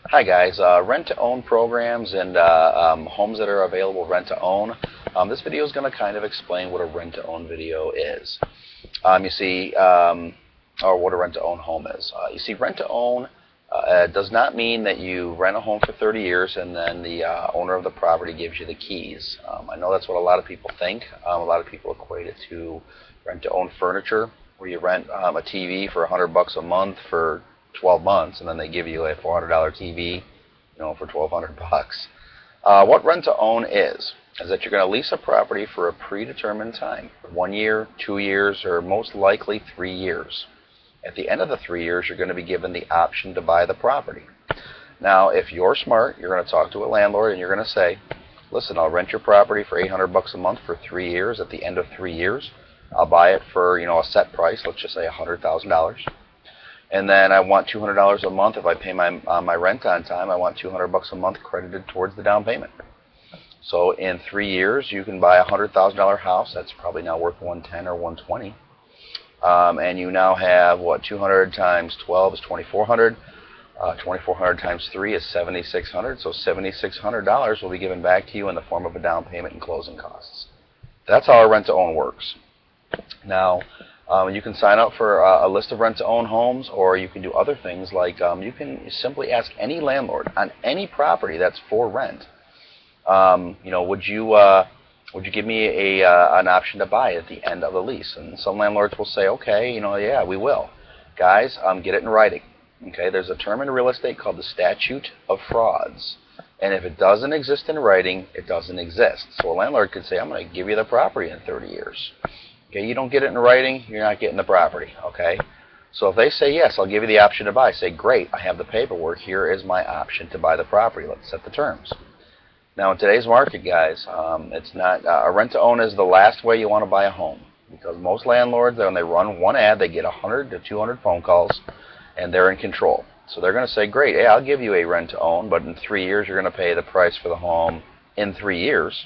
Hi guys, rent-to-own programs and homes that are available rent-to-own. This video is going to kind of explain what a rent-to-own video is. Or what a rent-to-own home is. You see, rent-to-own does not mean that you rent a home for 30 years and then the owner of the property gives you the keys. I know that's what a lot of people think. A lot of people equate it to rent-to-own furniture, where you rent a TV for $100 a month for 12 months, and then they give you a $400 TV, for $1,200. What rent-to-own is that you're going to lease a property for a predetermined time, 1 year, 2 years, or most likely 3 years. At the end of the 3 years, you're going to be given the option to buy the property. Now, if you're smart, you're going to talk to a landlord and you're going to say, listen, I'll rent your property for $800 a month for 3 years. At the end of 3 years, I'll buy it for a set price, let's just say $100,000. And then I want $200 a month if I pay my rent on time. I want $200 a month credited towards the down payment. So in 3 years, you can buy a $100,000 house. That's probably now worth $110 or $120. And you now have, 200 times 12 is $2,400. 2,400 times 3 is $7,600. So $7,600 will be given back to you in the form of a down payment and closing costs. That's how a rent-to-own works. Now, you can sign up for a list of rent-to-own homes, or you can do other things like you can simply ask any landlord on any property that's for rent. Would you give me an option to buy at the end of the lease? And some landlords will say, okay, yeah, we will. Guys, get it in writing. Okay, there's a term in real estate called the statute of frauds, and if it doesn't exist in writing, it doesn't exist. So a landlord could say, I'm going to give you the property in 30 years. Okay, you don't get it in writing, you're not getting the property, okay? So if they say, yes, I'll give you the option to buy, say, great, I have the paperwork, here is my option to buy the property. Let's set the terms. Now, in today's market, guys, it's not, a rent-to-own is the last way you want to buy a home, because most landlords, when they run one ad, they get 100 to 200 phone calls, and they're in control. So they're going to say, great, hey, I'll give you a rent-to-own, but in 3 years, you're going to pay the price for the home in 3 years.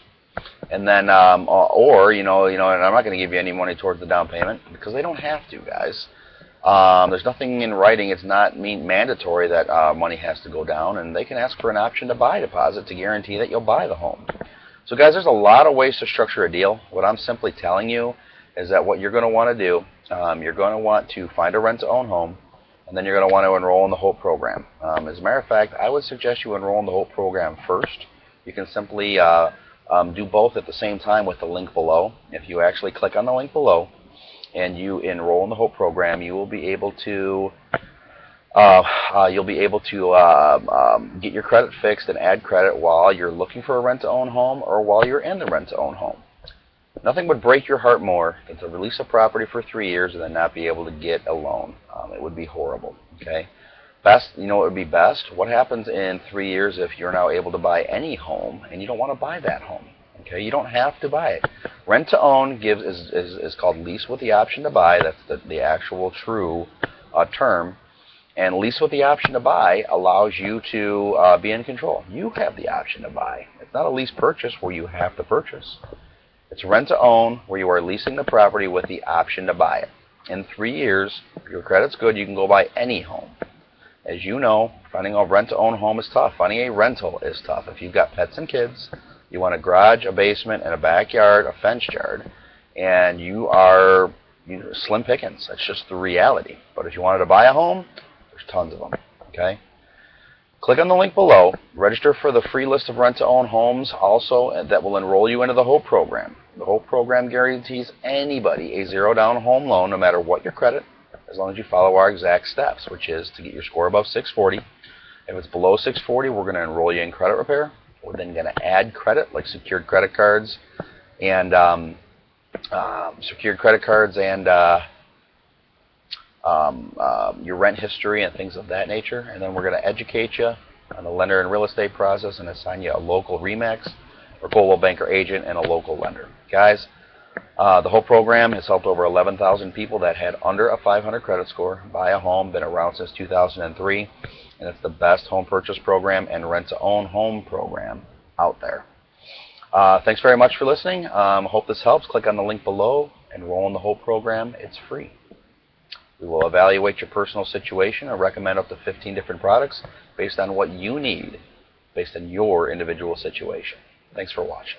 And then, and I'm not going to give you any money towards the down payment, because they don't have to, guys. There's nothing in writing. It's not mandatory that money has to go down, and they can ask for an option to buy deposit to guarantee that you'll buy the home. So, guys, there's a lot of ways to structure a deal. What I'm simply telling you is that what you're going to want to do, you're going to want to find a rent-to-own home, and then you're going to want to enroll in the HOPE program. As a matter of fact, I would suggest you enroll in the HOPE program first. You can simply do both at the same time with the link below. If you actually click on the link below and you enroll in the HOPE program, you will be able to get your credit fixed and add credit while you're looking for a rent-to-own home or while you're in the rent-to-own home. Nothing would break your heart more than to release a property for 3 years and then not be able to get a loan. It would be horrible. Okay. Best, what would be best? What happens in 3 years if you're now able to buy any home and you don't want to buy that home? Okay, you don't have to buy it. Rent to own is called lease with the option to buy. That's the actual true term. And lease with the option to buy allows you to be in control. You have the option to buy. It's not a lease purchase where you have to purchase. It's rent to own where you are leasing the property with the option to buy it. In 3 years, if your credit's good, you can go buy any home. As you know, finding a rent-to-own home is tough. Finding a rental is tough. If you've got pets and kids, you want a garage, a basement, and a backyard, a fenced yard, and you are slim pickings. That's just the reality. But if you wanted to buy a home, there's tons of them. Okay? Click on the link below. Register for the free list of rent-to-own homes also that will enroll you into the HOPE program. The HOPE program guarantees anybody a zero-down home loan no matter what your credit, as long as you follow our exact steps, which is to get your score above 640. If it's below 640, we're going to enroll you in credit repair. We're then going to add credit, like secured credit cards and your rent history and things of that nature. And then we're going to educate you on the lender and real estate process and assign you a local RE/MAX or Coldwell Banker agent and a local lender. Guys, the whole program has helped over 11,000 people that had under a 500 credit score buy a home, been around since 2003, and it's the best home purchase program and rent-to-own home program out there. Thanks very much for listening. Hope this helps. Click on the link below, enroll in the whole program. It's free. We will evaluate your personal situation and recommend up to 15 different products based on what you need, based on your individual situation. Thanks for watching.